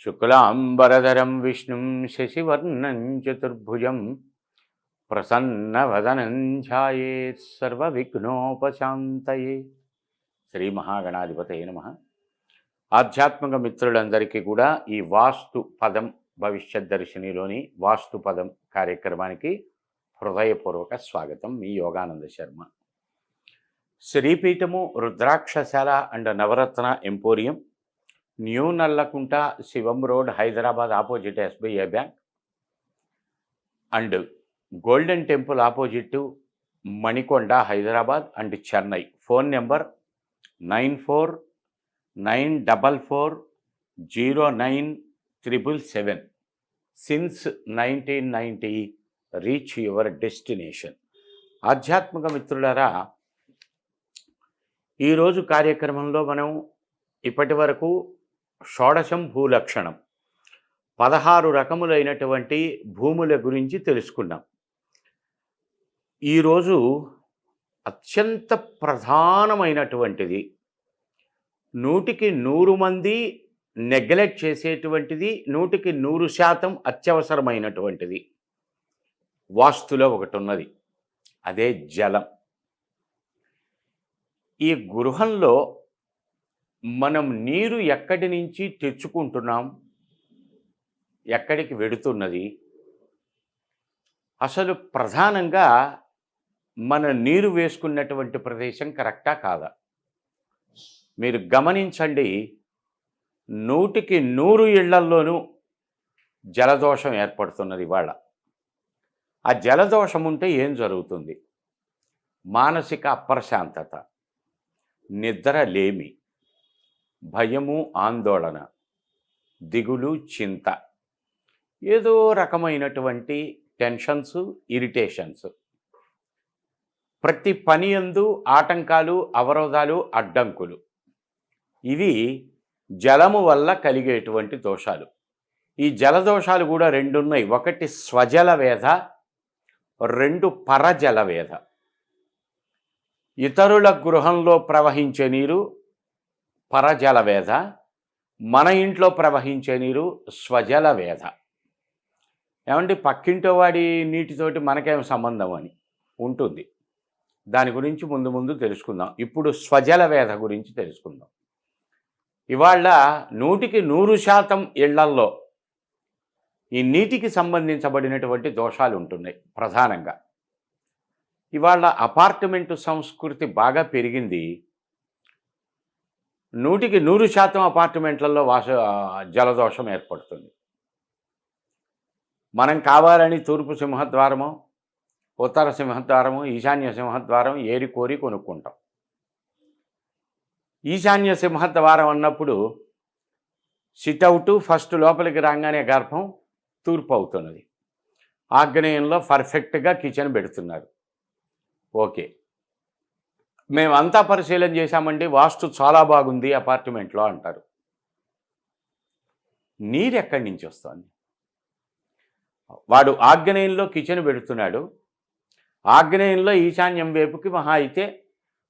శుక్లాంబరధరం విష్ణుం శశివర్ణం చతుర్భుజం ప్రసన్నవదనం ధ్యాయేత్ సర్వవిఘ్నోపశాంతయే. శ్రీ మహాగణాధిపతయే నమః. ఆధ్యాత్మిక మిత్రులందరికీ కూడా ఈ వాస్తు పదం భవిష్యత్ దర్శినిలోని వాస్తు పదం కార్యక్రమానికి హృదయపూర్వక స్వాగతం. మీ యోగానంద శర్మ. శ్రీపీఠము, Rudrakshasala and Navaratna emporium, new Nallakunta, Shivam road, Hyderabad, opposite SBI bank, and Golden Temple opposite, Manikonda, Hyderabad and Chennai. Phone number 9494409777. Since 1990 reach your destination. ఆధ్యాత్మిక మిత్రులారా, ఈరోజు కార్యక్రమంలో మనం ఇప్పటి వరకు షోడశం భూలక్షణం 16 రకములైనటువంటి భూముల గురించి తెలుసుకున్నాం. ఈరోజు అత్యంత ప్రధానమైనటువంటిది, 100కి 100 మంది నెగ్లెక్ట్ చేసేటువంటిది, 100కి 100% అత్యవసరమైనటువంటిది వాస్తులో ఒకటి ఉన్నది. అదే జలం. ఈ గృహంలో మనం నీరు ఎక్కడి నుంచి తెచ్చుకుంటున్నాం, ఎక్కడికి వెడుతున్నది, అసలు ప్రధానంగా మన నీరు వేసుకున్నటువంటి ప్రదేశం కరెక్టా కాదా? మీరు గమనించండి, 100కి 100 ఇళ్లల్లోనూ జలదోషం ఏర్పడుతున్నది ఇవాళ. ఆ జలదోషం ఉంటే ఏం జరుగుతుంది? మానసిక అప్రశాంతత, నిద్ర లేమి, భయము, ఆందోళన, దిగులు, చింత, ఏదో రకమైనటువంటి టెన్షన్స్, ఇరిటేషన్స్, ప్రతి పని యందు ఆటంకాలు, అవరోధాలు, అడ్డంకులు. ఇవి జలము వల్ల కలిగేటువంటి దోషాలు. ఈ జలదోషాలు కూడా 2 ఉన్నాయి. ఒకటి స్వజల వేధ, 2 పరజల వేధ. ఇతరుల గృహంలో ప్రవహించే నీరు పరజల వేధ, మన ఇంట్లో ప్రవహించే నీరు స్వజల వేధ. ఏమంటే పక్కింటో వాడి నీటితోటి మనకేం సంబంధం అని ఉంటుంది. దాని గురించి ముందు ముందు తెలుసుకుందాం. ఇప్పుడు స్వజల వేధ గురించి తెలుసుకుందాం. ఇవాళ 100కి 100% ఇళ్లల్లో ఈ నీటికి సంబంధించబడినటువంటి దోషాలు ఉంటున్నాయి. ప్రధానంగా ఇవాళ అపార్ట్మెంటు సంస్కృతి బాగా పెరిగింది. 100కి 100% అపార్ట్మెంట్లలో జలదోషం ఏర్పడుతుంది. మనం కావాలని తూర్పు సింహద్వారము, ఉత్తర సింహద్వారము, ఈశాన్య సింహద్వారం ఏరి కోరి కొనుక్కుంటాం. ఈశాన్య సింహద్వారం అన్నప్పుడు సిట్అవుట్ ఫస్ట్ లోపలికి రాగానే గర్భం తూర్పు అవుతున్నది. ఆగ్నేయంలో పర్ఫెక్ట్గా కిచెన్ పెడుతున్నారు. ఓకే, మేమంతా పరిశీలన చేశామండి, వాస్తు చాలా బాగుంది అపార్ట్మెంట్లో అంటారు. నీరు ఎక్కడి నుంచి వస్తుంది? వాడు ఆగ్నేయంలో కిచెన్ పెడుతున్నాడు, ఆగ్నేయంలో ఈశాన్యం వైపుకి మహా అయితే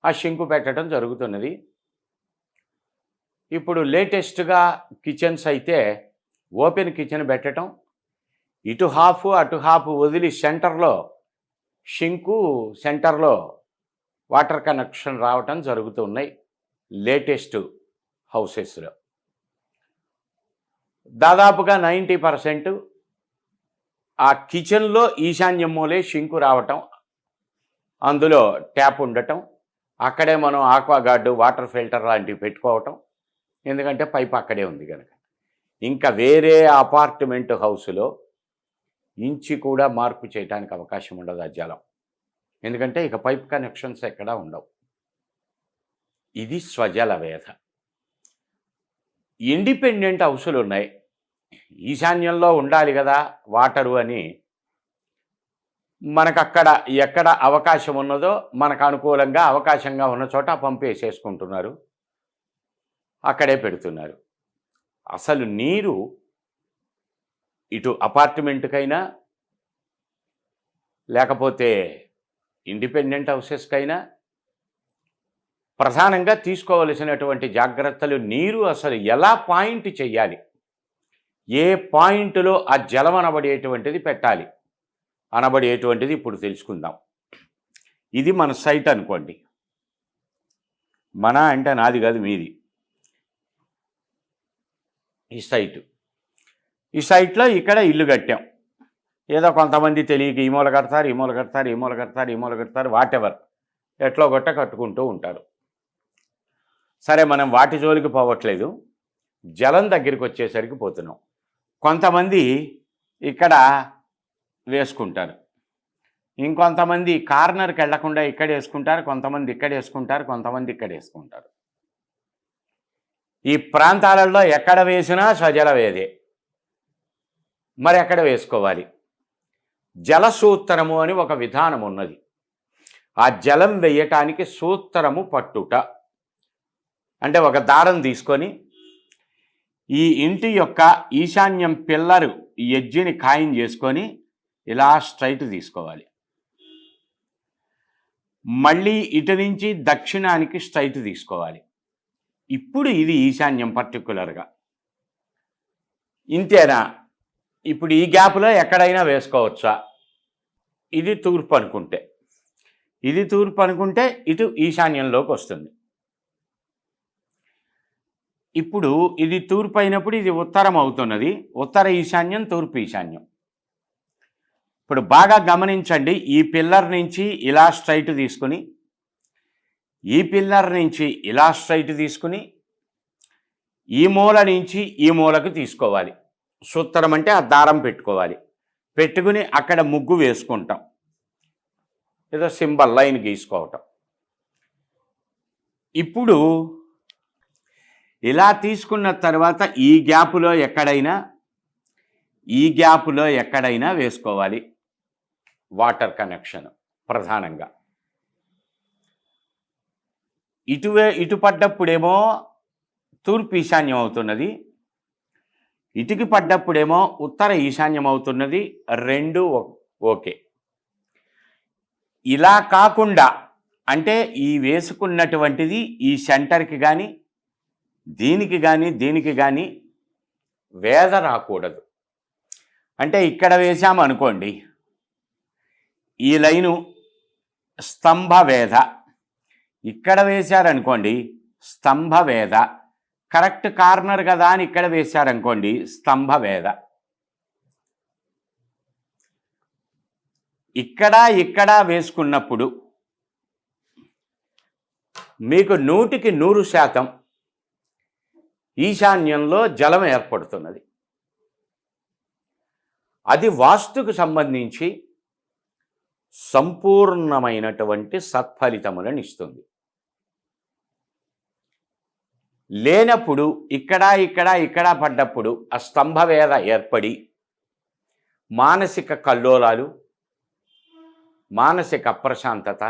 ఆ షింకు పెట్టడం జరుగుతున్నది. ఇప్పుడు లేటెస్ట్గా కిచెన్స్ అయితే ఓపెన్ కిచెన్ పెట్టడం, ఇటు హాఫ్ అటు హాఫ్ వదిలి సెంటర్లో షింకు, సెంటర్లో వాటర్ కనెక్షన్ రావటం జరుగుతున్నాయి లేటెస్ట్ హౌసెస్లో. దాదాపుగా 90% ఆ కిచెన్లో ఈశాన్యం మూలే షింకు రావటం, అందులో ట్యాప్ ఉండటం, అక్కడే మనం ఆక్వాగార్డు, వాటర్ ఫిల్టర్ లాంటివి పెట్టుకోవటం. ఎందుకంటే పైప్ అక్కడే ఉంది కనుక. ఇంకా వేరే అపార్ట్మెంట్ హౌస్లో ఇంచి కూడా మార్పు చేయడానికి అవకాశం ఉండదు ఆ జలం. ఎందుకంటే ఇక పైప్ కనెక్షన్స్ ఎక్కడా ఉండవు. ఇది స్వజల వేధ. ఇండిపెండెంట్ హౌసులు ఉన్నాయి, ఈశాన్యంలో ఉండాలి కదా వాటరు అని మనకక్కడ ఎక్కడ అవకాశం ఉన్నదో మనకు అనుకూలంగా అవకాశంగా ఉన్న చోట పంపేసేసుకుంటున్నారు, అక్కడే పెడుతున్నారు. అసలు నీరు ఇటు అపార్ట్మెంట్కైనా లేకపోతే ఇండిపెండెంట్ హౌసెస్కైనా ప్రధానంగా తీసుకోవలసినటువంటి జాగ్రత్తలు, నీరు అసలు ఎలా పాయింట్ చేయాలి, ఏ పాయింట్లో ఆ జలం అనబడేటువంటిది పెట్టాలి అనబడేటువంటిది ఇప్పుడు తెలుసుకుందాం. ఇది మన సైట్ అనుకోండి. మన అంటే నాది కాదు, మీది. ఈ సైట్లో ఇక్కడ ఇల్లు కట్టాం. ఏదో కొంతమంది తెలియక ఈ మూల కడతారు, ఈ మూల కడతారు, ఈ మూల కడతారు, ఈ మూల కడతారు, వాటెవర్ ఎట్లో గొట్ట కట్టుకుంటూ ఉంటారు. సరే, మనం వాటి జోలికి పోవట్లేదు. జలం దగ్గరికి వచ్చేసరికి పోతున్నాం. కొంతమంది ఇక్కడ వేసుకుంటారు, ఇంకొంతమంది కార్నర్కి వెళ్లకుండా ఇక్కడ వేసుకుంటారు, కొంతమంది ఇక్కడ వేసుకుంటారు, కొంతమంది ఇక్కడ వేసుకుంటారు. ఈ ప్రాంతాలలో ఎక్కడ వేసినా సజల వేదే. మరి ఎక్కడ వేసుకోవాలి? జలసూత్రము అని ఒక విధానం ఉన్నది. ఆ జలం వేయటానికి సూత్రము పట్టుట అంటే ఒక దారం తీసుకొని ఈ ఇంటి యొక్క ఈశాన్యం పిల్లరు ఎడ్జిని ఖాయం చేసుకొని ఇలా స్ట్రైట్ తీసుకోవాలి. మళ్ళీ ఇటు నుంచి దక్షిణానికి స్ట్రైట్ తీసుకోవాలి. ఇప్పుడు ఇది ఈశాన్యం పర్టికులర్గా. ఇంతేనా? ఇప్పుడు ఈ గ్యాప్లో ఎక్కడైనా వేసుకోవచ్చా? ఇది తూర్పు అనుకుంటే, ఇటు ఈశాన్యంలోకి వస్తుంది. ఇప్పుడు ఇది తూర్పు అయినప్పుడు ఇది ఉత్తరం అవుతున్నది. ఉత్తర ఈశాన్యం, తూర్పు ఈశాన్యం. ఇప్పుడు బాగా గమనించండి. ఈ పిల్లర్ నుంచి ఇలా స్ట్రైట్ తీసుకుని, ఈ పిల్లర్ నుంచి ఇలా స్ట్రైట్ తీసుకుని, ఈ మూల నుంచి ఈ మూలకు తీసుకోవాలి. సూత్రం అంటే ఆ దారం పెట్టుకోవాలి. పెట్టుకుని అక్కడ ముగ్గు వేసుకుంటాం, ఏదో సింబల్ లైన్ గీసుకోవటం. ఇప్పుడు ఇలా తీసుకున్న తర్వాత ఈ గ్యాపులో ఎక్కడైనా వేసుకోవాలి వాటర్ కనెక్షన్ ప్రధానంగా. ఇటు పడ్డప్పుడేమో తూర్పు ఈశాన్యం అవుతున్నది, ఇటుకి పడ్డప్పుడేమో ఉత్తర ఈశాన్యం అవుతున్నది. రెండు ఓకే. ఇలా కాకుండా అంటే ఈ వేసుకున్నటువంటిది ఈ సెంటర్కి కానీ దీనికి కానీ వేద రాకూడదు. అంటే ఇక్కడ వేసామనుకోండి, ఈ లైను స్తంభవేద, ఇక్కడ వేశారనుకోండి స్తంభవేద. కరెక్ట్ కార్నర్ కదా అని ఇక్కడ వేశారనుకోండి స్తంభవేద. ఇక్కడ వేసుకున్నప్పుడు మీకు 100% ఈశాన్యంలో జలం ఏర్పడుతున్నది. అది వాస్తుకు సంబంధించి సంపూర్ణమైనటువంటి సత్ఫలితములను ఇస్తుంది. లేనప్పుడు ఇక్కడ పడ్డప్పుడు ఆ స్తంభవేద ఏర్పడి మానసిక కల్లోలాలు, మానసిక అప్రశాంతత.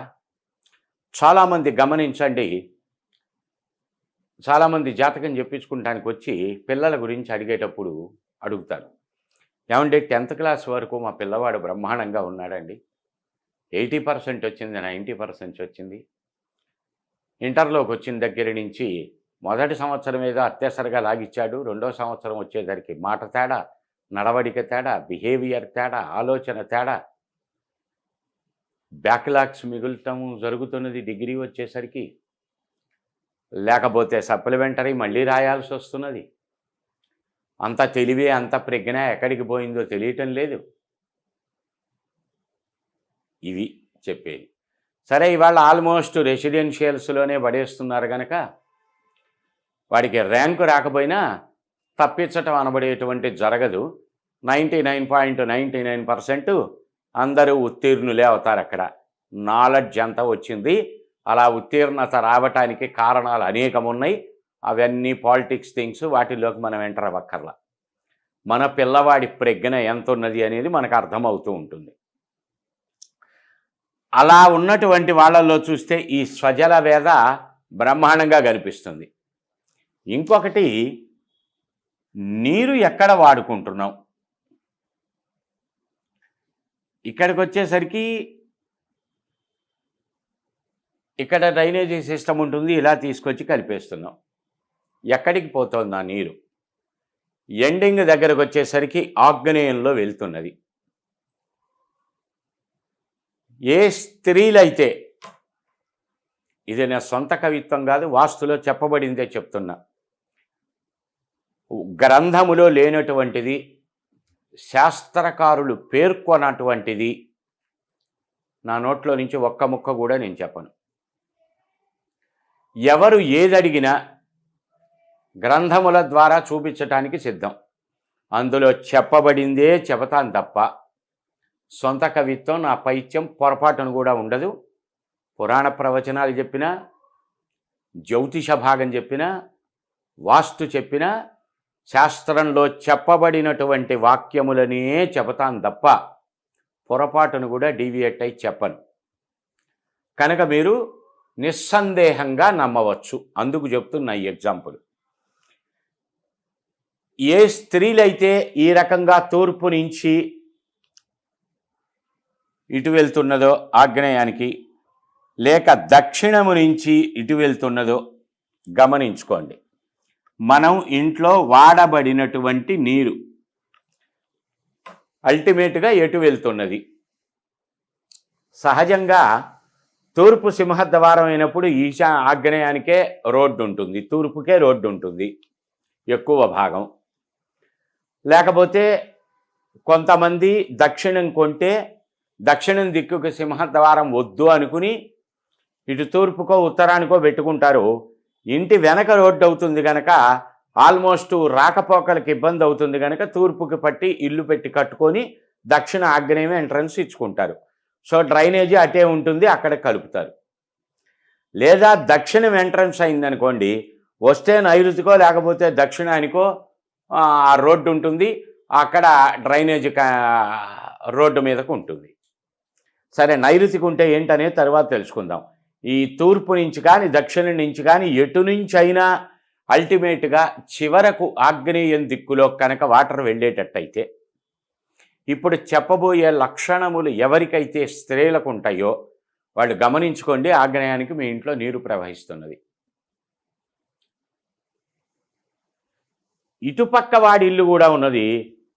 చాలామంది గమనించండి, చాలామంది జాతకం చెప్పించుకుంటానికి వచ్చి పిల్లల గురించి అడిగేటప్పుడు అడుగుతారు, ఏమంటే 10th క్లాస్ వరకు మా పిల్లవాడు బ్రహ్మాండంగా ఉన్నాడండి, 80% వచ్చింది, 90% వచ్చింది. ఇంటర్లోకి వచ్చిన దగ్గర నుంచి మొదటి సంవత్సరం ఏదో అత్యవసరగా లాగిచ్చాడు, రెండో సంవత్సరం వచ్చేసరికి మాట తేడా, నడవడిక తేడా, బిహేవియర్ తేడా, ఆలోచన తేడా, బ్యాక్లాగ్స్ మిగులుతాం జరుగుతున్నది డిగ్రీ వచ్చేసరికి. లేకపోతే సప్లిమెంటరీ మళ్ళీ రాయాల్సి వస్తున్నది. అంత తెలివే అంత ప్రజ్ఞ ఎక్కడికి పోయిందో తెలియటం లేదు. ఇవి చెప్పేది. సరే, ఇవాళ ఆల్మోస్ట్ రెసిడెన్షియల్స్లోనే పడేస్తున్నారు కనుక వాడికి ర్యాంకు రాకపోయినా తప్పించటం అనబడేటువంటి జరగదు. 99.99% అందరూ ఉత్తీర్ణులే అవుతారు. అక్కడ నాలెడ్జ్ అంతా వచ్చింది. అలా ఉత్తీర్ణత రావటానికి కారణాలు అనేకం ఉన్నాయి. అవన్నీ పాలిటిక్స్ థింగ్స్, వాటిల్లోకి మనం ఎంటర్ అవ్వక్కర్లా. మన పిల్లవాడి ప్రజ్ఞ ఎంత ఉన్నది అనేది మనకు అర్థమవుతూ ఉంటుంది. అలా ఉన్నటువంటి వాళ్ళల్లో చూస్తే ఈ స్వజల వేద బ్రహ్మాండంగా కనిపిస్తుంది. ఇంకొకటి, నీరు ఎక్కడ వాడుకుంటున్నాం. ఇక్కడికి వచ్చేసరికి ఇక్కడ డ్రైనేజీ సిస్టమ్ ఉంటుంది, ఇలా తీసుకొచ్చి కలిపేస్తున్నాం. ఎక్కడికి పోతుంది ఆ నీరు? ఎండింగ్ దగ్గరకు వచ్చేసరికి ఆగ్నేయంలో వెళ్తున్నది. ఏ స్త్రీలైతే, ఇది నా సొంత కవిత్వం కాదు, వాస్తులో చెప్పబడిందే చెప్తున్నా, గ్రంథములో లేనటువంటిది, శాస్త్రకారులు పేర్కొన్నటువంటిది నా నోట్లో నుంచి ఒక్క ముక్క కూడా నేను చెప్పను. ఎవరు ఏదడిగినా గ్రంథముల ద్వారా చూపించటానికి సిద్ధం. అందులో చెప్పబడిందే చెబుతాను తప్ప సొంత కవిత్వం, నా పైత్యం పొరపాటును కూడా ఉండదు. పురాణ ప్రవచనాలు చెప్పినా, జ్యోతిష భాగం చెప్పినా, వాస్తు చెప్పినా, శాస్త్రంలో చెప్పబడినటువంటి వాక్యములనే చెబుతాను తప్ప పొరపాటును కూడా డీవియేట్ అయి చెప్పను. కనుక మీరు నిస్సందేహంగా నమ్మవచ్చు. అందుకు చెప్తున్న ఈ ఎగ్జాంపుల్. ఏ స్త్రీలైతే ఈ రకంగా తూర్పు నుంచి ఇటు వెళ్తున్నదో ఆగ్నేయానికి, లేక దక్షిణము నుంచి ఇటు వెళ్తున్నదో గమనించుకోండి. మనం ఇంట్లో వాడబడినటువంటి నీరు అల్టిమేట్గా ఎటు వెళ్తున్నది? సహజంగా తూర్పు సింహద్వారం అయినప్పుడు ఆగ్నేయానికే రోడ్డు ఉంటుంది, తూర్పుకే రోడ్డు ఉంటుంది ఎక్కువ భాగం. లేకపోతే కొంతమంది దక్షిణం కొంటే దక్షిణం దిక్కుకు సింహద్వారం వద్దు అనుకుని ఇటు తూర్పుకో ఉత్తరానికో పెట్టుకుంటారు. ఇంటి వెనక రోడ్డు అవుతుంది కనుక ఆల్మోస్ట్ రాకపోకలకు ఇబ్బంది అవుతుంది కనుక తూర్పుకి పట్టి ఇల్లు పెట్టి కట్టుకొని దక్షిణ ఆగ్నేయం ఎంట్రన్స్ ఇచ్చుకుంటారు. సో డ్రైనేజీ అటే ఉంటుంది, అక్కడ కలుపుతారు. లేదా దక్షిణం ఎంట్రన్స్ అయిందనుకోండి, వస్తే నైరుతికో లేకపోతే దక్షిణానికో ఆ రోడ్డు ఉంటుంది, అక్కడ డ్రైనేజీ రోడ్డు మీదకు ఉంటుంది. సరే, నైరుతికి ఉంటే ఏంటనేది తర్వాత తెలుసుకుందాం. ఈ తూర్పు నుంచి కానీ దక్షిణం నుంచి కానీ ఎటు నుంచి అయినా అల్టిమేట్గా చివరకు ఆగ్నేయం దిక్కులో కనుక వాటర్ వెళ్ళేటట్టయితే, ఇప్పుడు చెప్పబోయే లక్షణములు ఎవరికైతే స్త్రీలకు ఉంటాయో వాళ్ళు గమనించుకోండి. ఆగ్నేయానికి మీ ఇంట్లో నీరు ప్రవహిస్తున్నది. ఇటుపక్క వాడి ఇల్లు కూడా ఉన్నది,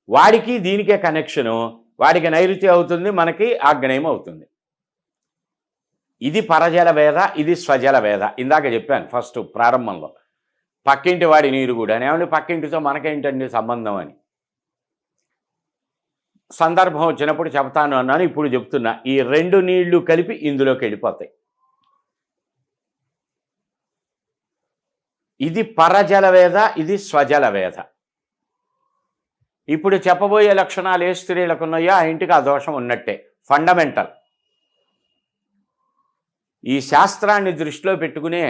వాడికి దీనికే కనెక్షను. వాడికి నైరుతి అవుతుంది, మనకి ఆగ్నేయం అవుతుంది. ఇది పరజల వేద, ఇది స్వజల వేద. ఇందాక చెప్పాను ఫస్ట్ ప్రారంభంలో, పక్కింటి వాడి నీరు కూడా. ఏమంటే పక్కింటితో మనకేంటండి సంబంధం అని సందర్భం వచ్చినప్పుడు చెప్తాను అన్నాను, ఇప్పుడు చెప్తున్నా. ఈ రెండు నీళ్లు కలిపి ఇందులోకి వెళ్ళిపోతాయి. ఇది పరజల వేద, ఇది స్వజల వేద. ఇప్పుడు చెప్పబోయే లక్షణాలు ఏ స్త్రీలకు ఉన్నాయో ఆ ఇంటికి ఆ దోషం ఉన్నట్టే, ఫండమెంటల్. ఈ శాస్త్రాన్ని దృష్టిలో పెట్టుకునే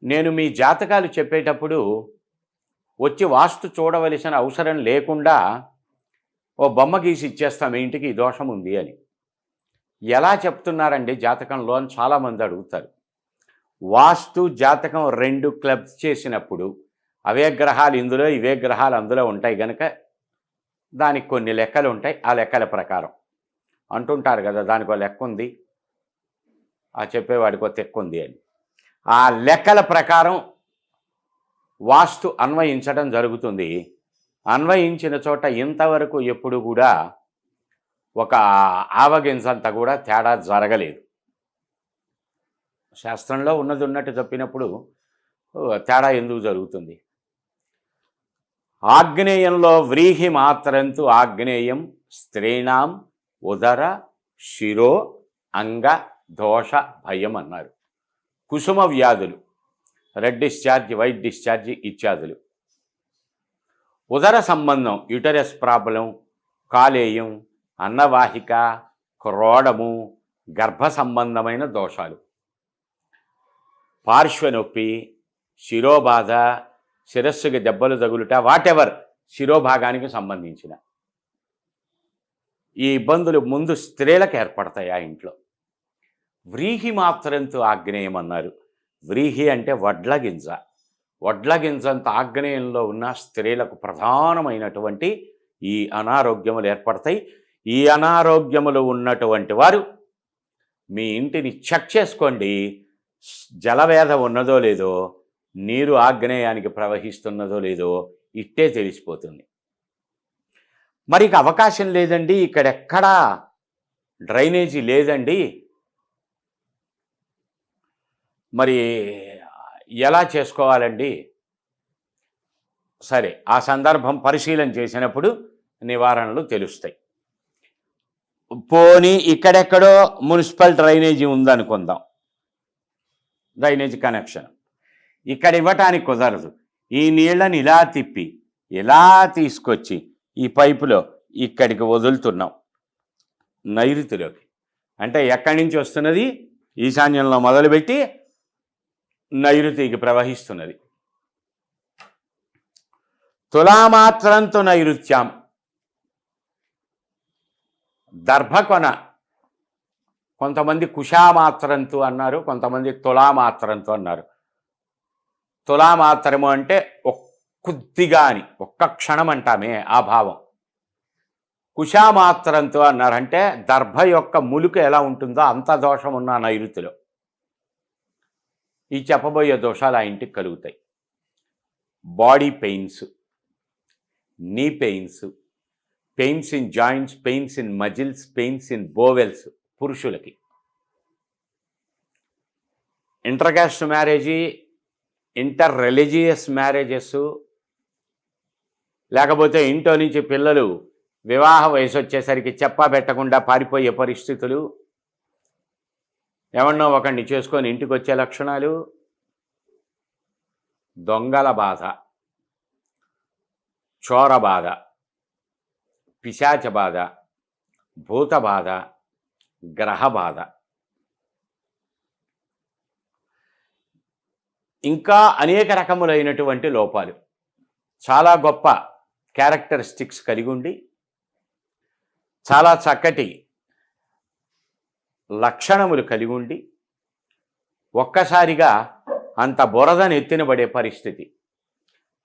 నేను మీ జాతకాలు చెప్పేటప్పుడు వచ్చి వాస్తు చూడవలసిన అవసరం లేకుండా ఓ బొమ్మ గీసి ఇచ్చేస్తాం, మీ ఇంటికి ఈ దోషం ఉంది అని. ఎలా చెప్తున్నారండి జాతకంలో అని చాలామంది అడుగుతారు. వాస్తు జాతకం రెండు క్లబ్స్ చేసినప్పుడు అవే గ్రహాలు ఇందులో, ఇవే గ్రహాలు అందులో ఉంటాయి కనుక దానికి కొన్ని లెక్కలు ఉంటాయి. ఆ లెక్కల ప్రకారం అంటుంటారు కదా, దానికో లెక్క ఉంది, ఆ చెప్పేవాడికో తెక్కు ఉంది అని. ఆ లెక్కల ప్రకారం వాస్తు అన్వయించడం జరుగుతుంది. అన్వయించిన చోట ఇంతవరకు ఎప్పుడు కూడా ఒక ఆవగింజంత కూడా తేడా జరగలేదు. శాస్త్రంలో ఉన్నది ఉన్నట్టు చెప్పినప్పుడు తేడా ఎందుకు జరుగుతుంది? ఆగ్నేయంలో వ్రీహి మాత్రంతు ఆగ్నేయం స్త్రీణాం ఉదర శిరో అంగ దోష భయం అన్నారు. కుసుమ వ్యాధులు, రెడ్ డిశ్చార్జ్, వైట్ డిశ్చార్జ్ ఇత్యాదులు, ఉదర సంబంధం, యుటరస్ ప్రాబ్లం, కాలేయం, అన్నవాహిక, క్రోడము, గర్భ సంబంధమైన దోషాలు, పార్శ్వనొప్పి, శిరోబాధ, శిరస్సుకి దెబ్బలు తగులుట, వాటెవర్ శిరోభాగానికి సంబంధించిన ఈ ఇబ్బందులు ముందు స్త్రీలకు ఏర్పడతాయి ఆ ఇంట్లో. వ్రీహి మాత్రంతో ఆగ్నేయం అన్నారు. వ్రీహి అంటే వడ్ల గింజ. వడ్ల గింజంత ఆగ్నేయంలో ఉన్న స్త్రీలకు ప్రధానమైనటువంటి ఈ అనారోగ్యములు ఏర్పడతాయి. ఈ అనారోగ్యములు ఉన్నటువంటి వారు మీ ఇంటిని చెక్ చేసుకోండి. జలవేద ఉన్నదో లేదో, నీరు ఆగ్నేయానికి ప్రవహిస్తున్నదో లేదో, ఇట్టే తెలిసిపోతుంది. మరి ఇక అవకాశం లేదండి, ఇక్కడెక్కడా డ్రైనేజీ లేదండి, మరి ఎలా చేసుకోవాలండి? సరే, ఆ సందర్భం పరిశీలన చేసినప్పుడు నివారణలు తెలుస్తాయి. పోనీ ఇక్కడెక్కడో మున్సిపల్ డ్రైనేజీ ఉందనుకుందాం, డ్రైనేజీ కనెక్షన్ ఇక్కడ ఇవ్వటానికి కుదరదు. ఈ నీళ్ళని ఇలా తిప్పి ఇలా తీసుకొచ్చి ఈ పైపులో ఇక్కడికి వదులుతున్నాం, నైరుతిలోకి. అంటే ఎక్కడి నుంచి వస్తున్నది? ఈశాన్యంలో మొదలుపెట్టి నైరుతికి ప్రవహిస్తున్నది. తులామాత్రంతో నైరుత్యాం, దర్భకొన, కొంతమంది కుశామాత్రంతో అన్నారు, కొంతమంది తులామాత్రంతో అన్నారు. తులామాత్రము అంటే కొద్దిగా అని, ఒక్క క్షణం అంటామే ఆ భావం. కుశామాత్రంతో అన్నారంటే దర్భ యొక్క ములుకు ఎలా ఉంటుందో అంత దోషం ఉన్న నైరుతిలో ఈ చెప్పబోయే దోషాలు ఆ ఇంటికి కలుగుతాయి. Body pains, knee pains, pains in joints, pains in muscles, pains in bowels పురుషులకి. Intercaste marriage, inter religious marriages, లేకపోతే ఇంట్లో నుంచి పిల్లలు వివాహ వయసు వచ్చేసరికి చెప్పా పెట్టకుండా పారిపోయే పరిస్థితులు, ఎవరినో ఒకరిని చేసుకొని ఇంటికి వచ్చే లక్షణాలు, దొంగల బాధ, చోర బాధ, పిశాచ బాధ, భూత బాధ, గ్రహ బాధ, ఇంకా అనేక రకములైనటువంటి లోపాలు, చాలా గొప్ప క్యారెక్టరిస్టిక్స్ కలిగి ఉండి చాలా చక్కటి లక్షణములు కలిగి ఉండి ఒక్కసారిగా అంత బురదను ఎత్తినబడే పరిస్థితి.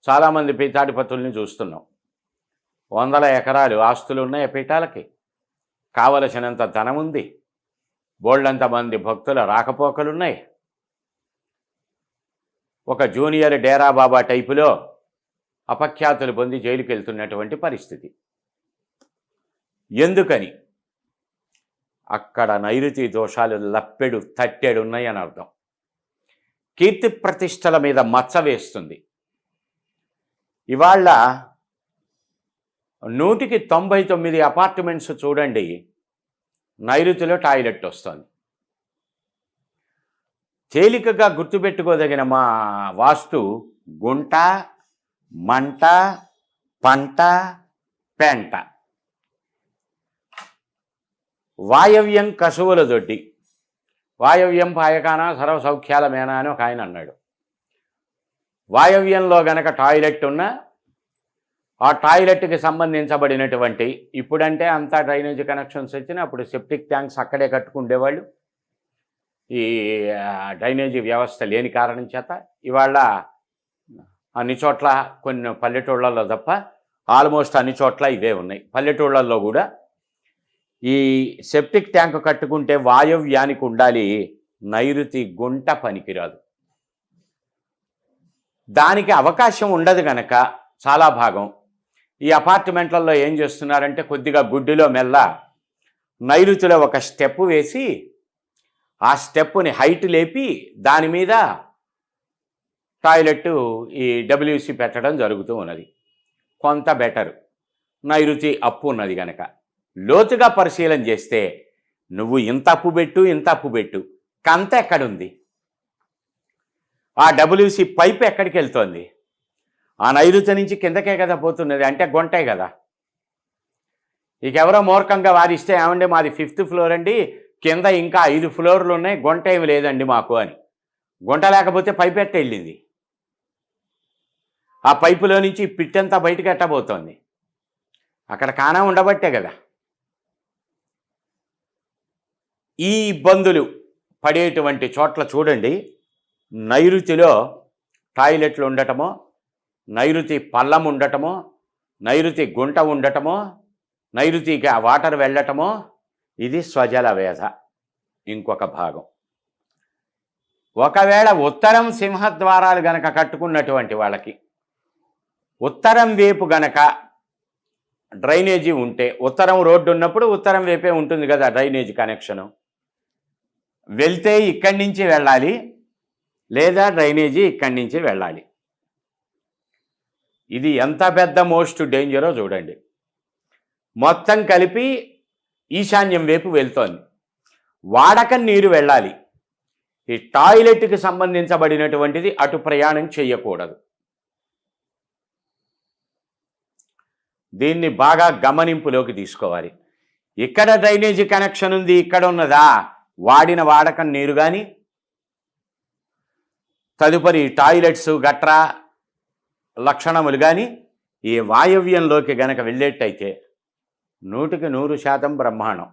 చాలామంది పీఠాధిపతుల్ని చూస్తున్నాం. 100 ఎకరాలు ఆస్తులు ఉన్నాయి ఆ పీఠాలకి, కావలసినంత ధనం ఉంది, బోల్డంత మంది భక్తుల రాకపోకలున్నాయి. ఒక జూనియర్ డేరా బాబా టైపులో అపఖ్యాతులు పొంది జైలుకి వెళ్తున్నటువంటి పరిస్థితి. ఎందుకని? అక్కడ నైరుతి దోషాలు లప్పెడు తట్టెడు ఉన్నాయని అర్థం. కీర్తి ప్రతిష్టల మీద మచ్చ వేస్తుంది. ఇవాళ 100కి 99 అపార్ట్మెంట్స్ చూడండి, నైరుతిలో టాయిలెట్ వస్తుంది. తేలికగా గుర్తుపెట్టుకోదగిన మా వాస్తు గుంట, మంట, పంట, పెంట. వాయవ్యం కసువుల దొడ్డి, వాయవ్యం పాయకాన సర్వసౌఖ్యాల మేనా అని ఒక ఆయన అన్నాడు. వాయవ్యంలో గనక టాయిలెట్ ఉన్నా ఆ టాయిలెట్కి సంబంధించబడినటువంటి, ఇప్పుడంటే అంతా డ్రైనేజ్ కనెక్షన్స్ వచ్చినా అప్పుడు సెప్టిక్ ట్యాంక్స్ అక్కడే కట్టుకుండేవాళ్ళు. ఈ డ్రైనేజీ వ్యవస్థ లేని కారణం చేత ఇవాళ అన్ని చోట్ల, కొన్ని పల్లెటూళ్ళల్లో తప్ప ఆల్మోస్ట్ అన్ని చోట్ల ఇవే ఉన్నాయి. పల్లెటూళ్ళల్లో కూడా ఈ సెప్టిక్ ట్యాంక్ కట్టుకుంటే వాయవ్యానికి ఉండాలి, నైరుతి గుంట పనికిరాదు. దానికి అవకాశం ఉండదు కనుక చాలా భాగం ఈ అపార్ట్మెంట్లలో ఏం చేస్తున్నారంటే కొద్దిగా గుడ్డిలో మెల్ల నైరుతిలో ఒక స్టెప్ వేసి ఆ స్టెప్పుని హైట్ లేపి దాని మీద టాయిలెట్ ఈ డబ్ల్యూసి పెట్టడం జరుగుతూ ఉన్నది. కొంత బెటరు, నైరుతి అప్పు ఉన్నది కనుక. లోతుగా పరిశీలన చేస్తే నువ్వు ఇంత అప్పు పెట్టు, ఇంత అప్పు పెట్టు, కంత ఎక్కడుంది? ఆ డబ్ల్యూసి పైప్ ఎక్కడికి వెళ్తోంది? ఆ నైరుతి నుంచి కిందకే కదా పోతున్నది, అంటే గుంటే కదా. ఇక ఎవరో మూర్ఖంగా వారిస్తే, ఏమండి మాది 5th ఫ్లోర్ అండి, కింద ఇంకా 5 ఫ్లోర్లు ఉన్నాయి, గుంట ఏమి లేదండి మాకు అని. గుంట లేకపోతే పైప్ ఎట్ట వెళ్ళింది? ఆ పైపులో నుంచి పిట్టంతా బయటకు ఎట్టబోతోంది? అక్కడ కానా ఉండబట్టే కదా. ఈ ఇబ్బందులు పడేటువంటి చోట్ల చూడండి, నైరుతిలో టాయిలెట్లు ఉండటమో, నైరుతి పల్లం ఉండటమో, నైరుతి గుంట ఉండటమో, నైరుతికి ఆ వాటర్ వెళ్ళటమో, ఇది స్వజల వేధ. ఇంకొక భాగం, ఒకవేళ ఉత్తరం సింహద్వారాలు గనక కట్టుకున్నటువంటి వాళ్ళకి ఉత్తరం వైపు గనక డ్రైనేజీ ఉంటే, ఉత్తరం రోడ్డు ఉన్నప్పుడు ఉత్తరం వైపే ఉంటుంది కదా డ్రైనేజీ కనెక్షను, వెళ్తే ఇక్కడి నుంచి వెళ్ళాలి, లేదా డ్రైనేజీ ఇక్కడి నుంచి వెళ్ళాలి. ఇది ఎంత పెద్ద మోస్ట్ డేంజరో చూడండి. మొత్తం కలిపి ఈశాన్యం వైపు వెళ్తోంది. వాడకం నీరు వెళ్ళాలి. ఈ టాయిలెట్కి సంబంధించబడినటువంటిది అటు ప్రయాణం చేయకూడదు. దీన్ని బాగా గమనింపులోకి తీసుకోవాలి. ఇక్కడ డ్రైనేజీ కనెక్షన్ ఉంది, ఇక్కడ ఉన్నదా, వాడిన వాడకం నీరు కానీ తదుపరి టాయిలెట్స్ గట్రా లక్షణములు కానీ ఈ వాయవ్యంలోకి గనక వెళ్ళేట్టయితే 100% బ్రహ్మాండం.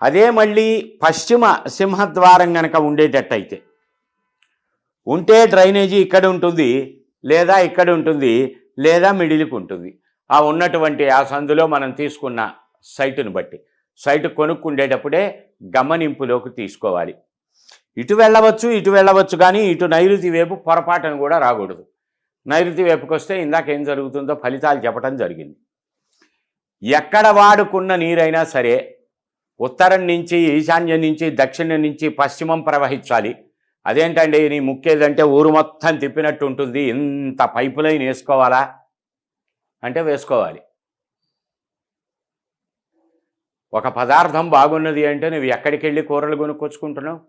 అదే మళ్ళీ పశ్చిమ సింహద్వారం గనక ఉండేటట్టయితే, ఉంటే డ్రైనేజీ ఇక్కడ ఉంటుంది, లేదా ఇక్కడ ఉంటుంది, లేదా మిడిల్కి ఉంటుంది. ఆ ఉన్నటువంటి ఆ సందులో మనం తీసుకున్న సైటును బట్టి, సైటు కొనుక్కుండేటప్పుడే గమనింపులోకి తీసుకోవాలి. ఇటు వెళ్ళవచ్చు కానీ ఇటు నైరుతి వైపు పొరపాటును కూడా రాకూడదు. నైరుతి వైపుకి వస్తే ఇందాక ఏం జరుగుతుందో ఫలితాలు చెప్పడం జరిగింది. ఎక్కడ వాడుకున్న నీరైనా సరే ఉత్తరం నుంచి, ఈశాన్యం నుంచి, దక్షిణం నుంచి పశ్చిమం ప్రవహించాలి. అదేంటండి నీ ముక్కేదంటే ఊరు మొత్తం తిప్పినట్టు ఉంటుంది, ఇంత పైపు లైన్ వేసుకోవాలా అంటే వేసుకోవాలి. ఒక పదార్థం బాగున్నది అంటే నువ్వు ఎక్కడికి వెళ్ళి కూరలు కొనుక్కొచ్చుకుంటున్నావు?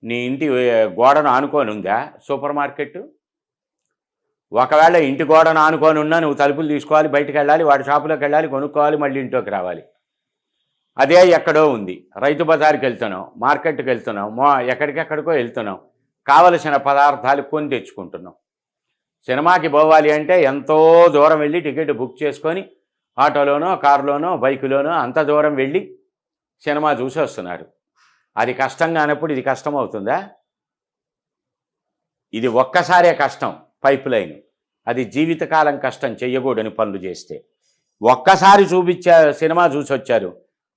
నీ ఇంటి గోడను ఆనుకొని ఉందా సూపర్ మార్కెట్? ఒకవేళ ఇంటి గోడను ఆనుకొని ఉన్నా నువ్వు తలుపులు తీసుకోవాలి, బయటకు వెళ్ళాలి, వాడి షాపులోకి వెళ్ళాలి, కొనుక్కోవాలి, మళ్ళీ ఇంట్లోకి రావాలి. అదే ఎక్కడో ఉంది. రైతు బజార్కి వెళ్తున్నావు, మార్కెట్కి వెళ్తున్నావు, ఎక్కడికెక్కడికో వెళ్తున్నావు, కావలసిన పదార్థాలు కొని తెచ్చుకుంటున్నావు. సినిమాకి పోవాలి అంటే ఎంతో దూరం వెళ్ళి టికెట్ బుక్ చేసుకొని ఆటోలోనో, కారులోనో, బైకులోనో అంత దూరం వెళ్ళి సినిమా చూసి వస్తున్నారు. అది కష్టం కానప్పుడు ఇది కష్టం అవుతుందా? ఇది ఒక్కసారే కష్టం పైప్ లైన్, అది జీవితకాలం కష్టం చెయ్యకూడని పనులు చేస్తే. ఒక్కసారి సినిమా చూసి వచ్చారు,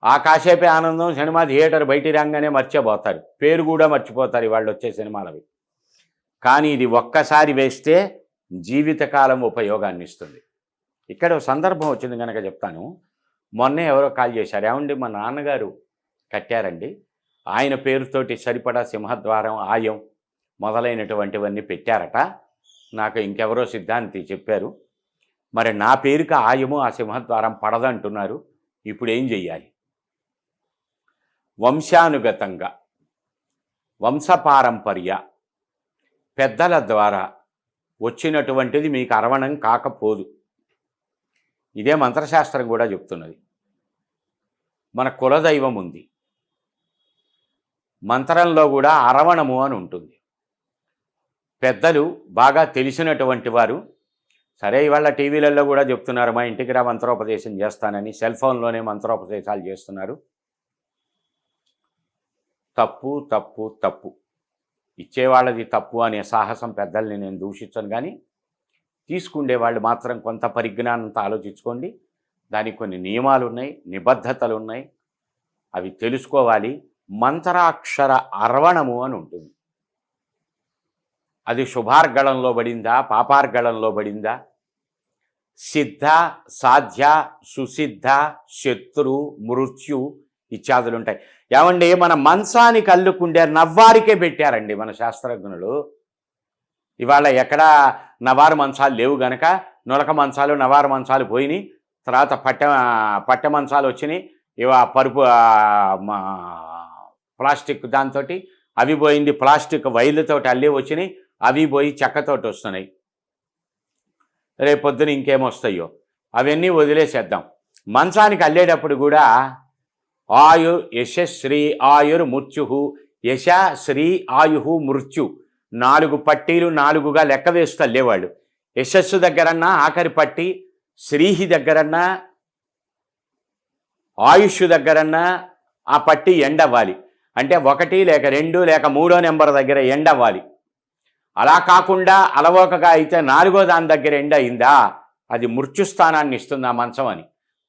ఆ కాసేపే ఆనందం, సినిమా థియేటర్ బయటికి రాగానే మర్చిపోతారు, పేరు కూడా మర్చిపోతారు వాళ్ళు వచ్చే సినిమాలవి. కానీ ఇది ఒక్కసారి వేస్తే జీవితకాలం ఉపయోగాన్ని ఇస్తుంది. ఇక్కడ సందర్భం వచ్చింది కనుక చెప్తాను. మొన్నే ఎవరో కాల్ చేశారు, ఏమండి మా నాన్నగారు కట్టారండి, ఆయన పేరుతోటి సరిపడా సింహద్వారం, ఆయం మొదలైనటువంటివన్నీ పెట్టారట, నాకు ఇంకెవరో సిద్ధాంతి చెప్పారు, మరి నా పేరుకి ఆయము ఆ సింహద్వారం పడదంటున్నారు, ఇప్పుడు ఏం చెయ్యాలి? వంశానుగతంగా వంశపారంపర్య పెద్దల ద్వారా వచ్చినటువంటిది మీకు అరవణం కాకపోదు. ఇదే మంత్రశాస్త్రం కూడా చెప్తున్నది. మన కులదైవం ఉంది, మంత్రంలో కూడా అరవణము అని ఉంటుంది. పెద్దలు బాగా తెలిసినటువంటి వారు, సరే ఇవాళ టీవీలలో కూడా చెప్తున్నారు, మా ఇంటికి రా మంత్రోపదేశం చేస్తానని, సెల్ ఫోన్లోనే మంత్రోపదేశాలు చేస్తున్నారు. తప్పు తప్పు తప్పు. ఇచ్చేవాళ్ళది తప్పు అనే సాహసం పెద్దల్ని నేను దూషించను, కానీ తీసుకుండే వాళ్ళు మాత్రం కొంత పరిజ్ఞానంతో ఆలోచించుకోండి. దానికి కొన్ని నియమాలు ఉన్నాయి, నిబద్ధతలు ఉన్నాయి, అవి తెలుసుకోవాలి. మంత్రాక్షర అర్వణము అని ఉంటుంది. అది శుభార్గళంలో పడిందా, పాపార్గళంలో పడిందా, సిద్ధ, సాధ్య, సుసిద్ధ, శత్రు, మృత్యు ఇత్యాదులు ఉంటాయి. ఏమండి మన మంచానికి అల్లుకుండే నవ్వారికే పెట్టారండి మన శాస్త్రజ్ఞులు. ఇవాళ ఎక్కడా నవారు మంచాలు లేవు గనక నులక మంచాలు, నవారు మంచాలు పోయినాయి. తర్వాత పట్టె మంచాలు వచ్చినాయి. ఇవా పరుపు ప్లాస్టిక్ దాంతో అవి పోయింది, ప్లాస్టిక్ వైర్లతోటి అల్లి వచ్చినాయి, అవి పోయి చెక్కతోటి వస్తున్నాయి. రేపొద్దున ఇంకేమొస్తాయో అవన్నీ వదిలేసేద్దాం. మంచానికి అల్లేటప్పుడు కూడా ఆయు యశశ్రీ ఆయుర్ మృత్యు, యశ శ్రీ ఆయు మృత్యు 4 పట్టీలు 4గా లెక్క వేస్తూ అల్లేవాళ్ళు. యశస్సు దగ్గరన్నా ఆఖరి పట్టి, శ్రీహి దగ్గరన్నా, ఆయుష్ దగ్గరన్నా ఆ పట్టి ఎండవ్వాలి. అంటే 1 లేక 2 లేక 3 నెంబర్ దగ్గర ఎండవ్వాలి. అలా కాకుండా అలవోకగా అయితే 4వ దాని దగ్గర ఎండ అయిందా, అది మృత్యుస్థానాన్ని ఇస్తుంది ఆ మంచం అని.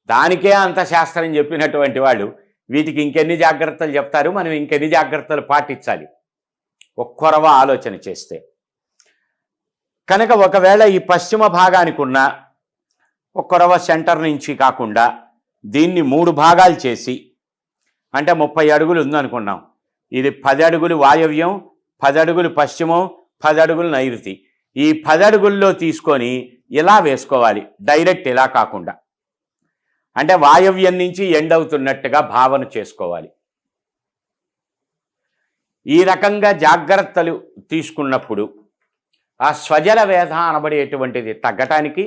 దానికే అంత శాస్త్రం చెప్పినటువంటి వాళ్ళు వీటికి ఇంకెన్ని జాగ్రత్తలు చెప్తారు, మనం ఇంకెన్ని జాగ్రత్తలు పాటించాలి ఒక్కొరవ ఆలోచన చేస్తే. కనుక ఒకవేళ ఈ పశ్చిమ భాగానికి ఉన్న కొరవ సెంటర్ నుంచి కాకుండా దీన్ని 3 భాగాలు చేసి, అంటే 30 అడుగులు ఉందనుకున్నాం. ఇది 10 అడుగులు వాయవ్యం, 10 అడుగులు పశ్చిమం, 10 అడుగులు నైరుతి. ఈ 10 అడుగుల్లో తీసుకొని ఇలా వేసుకోవాలి, డైరెక్ట్ ఇలా కాకుండా. అంటే వాయవ్యం నుంచి ఎండ్ అవుతున్నట్టుగా భావన చేసుకోవాలి. ఈ రకంగా జాగ్రత్తలు తీసుకున్నప్పుడు ఆ స్వజల వేధ అనబడేటువంటిది తగ్గటానికి,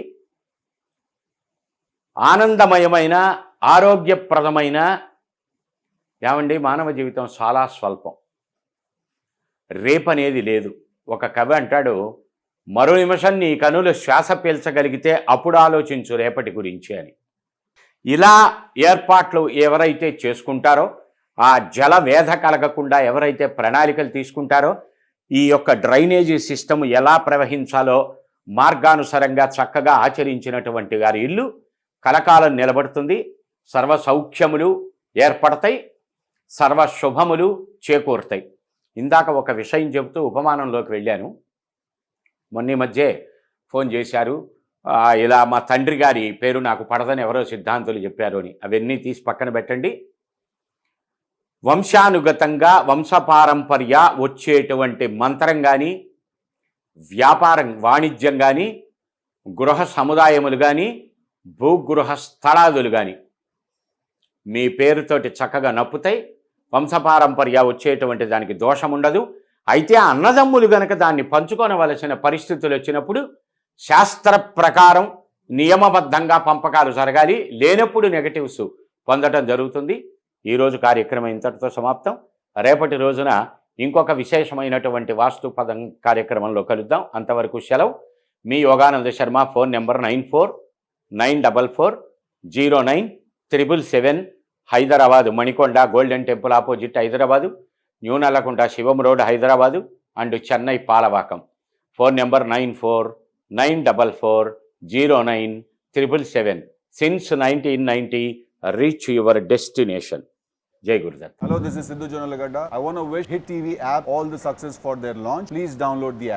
ఆనందమయమైన ఆరోగ్యప్రదమైన మానవ జీవితం చాలా స్వల్పం, రేపనేది లేదు. ఒక కవి అంటాడు, మరో నిమిషం నీ కనులు శ్వాస పీల్చగలిగితే అప్పుడు ఆలోచించు రేపటి గురించి అని. ఇలా ఏర్పాట్లు ఎవరైతే చేసుకుంటారో, ఆ జల వేధ కలగకుండా ఎవరైతే ప్రణాళికలు తీసుకుంటారో, ఈ యొక్క డ్రైనేజీ సిస్టమ్ ఎలా ప్రవహించాలో మార్గానుసారంగా చక్కగా ఆచరించినటువంటి వారి ఇల్లు కలకాలం నిలబడుతుంది. సర్వ సౌఖ్యములు ఏర్పడతాయి, సర్వ శుభములు చేకూరుతాయి. ఇందాక ఒక విషయం చెబుతూ ఉపమానంలోకి వెళ్ళాను. మొన్న మధ్య ఫోన్ చేశారు, ఇలా మా తండ్రి గారి పేరు నాకు పడదని ఎవరో సిద్ధాంతులు చెప్పారు అని. అవన్నీ తీసి పక్కన పెట్టండి. వంశానుగతంగా వంశపారంపర్య వచ్చేటువంటి మంత్రం కానీ, వ్యాపారం వాణిజ్యం కానీ, గృహ సముదాయములు కానీ, భూగృహ స్థలాదులు కానీ మీ పేరుతోటి చక్కగా నప్పుతాయి. వంశపారంపర్య వచ్చేటువంటి దానికి దోషం ఉండదు. అయితే అన్నదమ్ములు గనక దాన్ని పంచుకోనవలసిన పరిస్థితులు వచ్చినప్పుడు శాస్త్ర ప్రకారం నియమబద్ధంగా పంపకాలు జరగాలి. లేనప్పుడు నెగటివ్స్ పొందడం జరుగుతుంది. ఈరోజు కార్యక్రమం ఇంతటితో సమాప్తం. రేపటి రోజున ఇంకొక విశేషమైనటువంటి వాస్తు పదం కార్యక్రమంలో కలుద్దాం. అంతవరకు సెలవు. మీ Yogananda Sharma. Phone number 9494409777, Hyderabad, Manikonda Golden Temple opposite Hyderabad, new Nallakunta Shivam road Hyderabad and Chennai Palavakkam. Phone number 9494409777. Since 1990 reach your destination. జై Gurudatt. Hello, this is Sidhu Jonalagada. I want to wish Hit TV app all the success for their launch. Please download the app.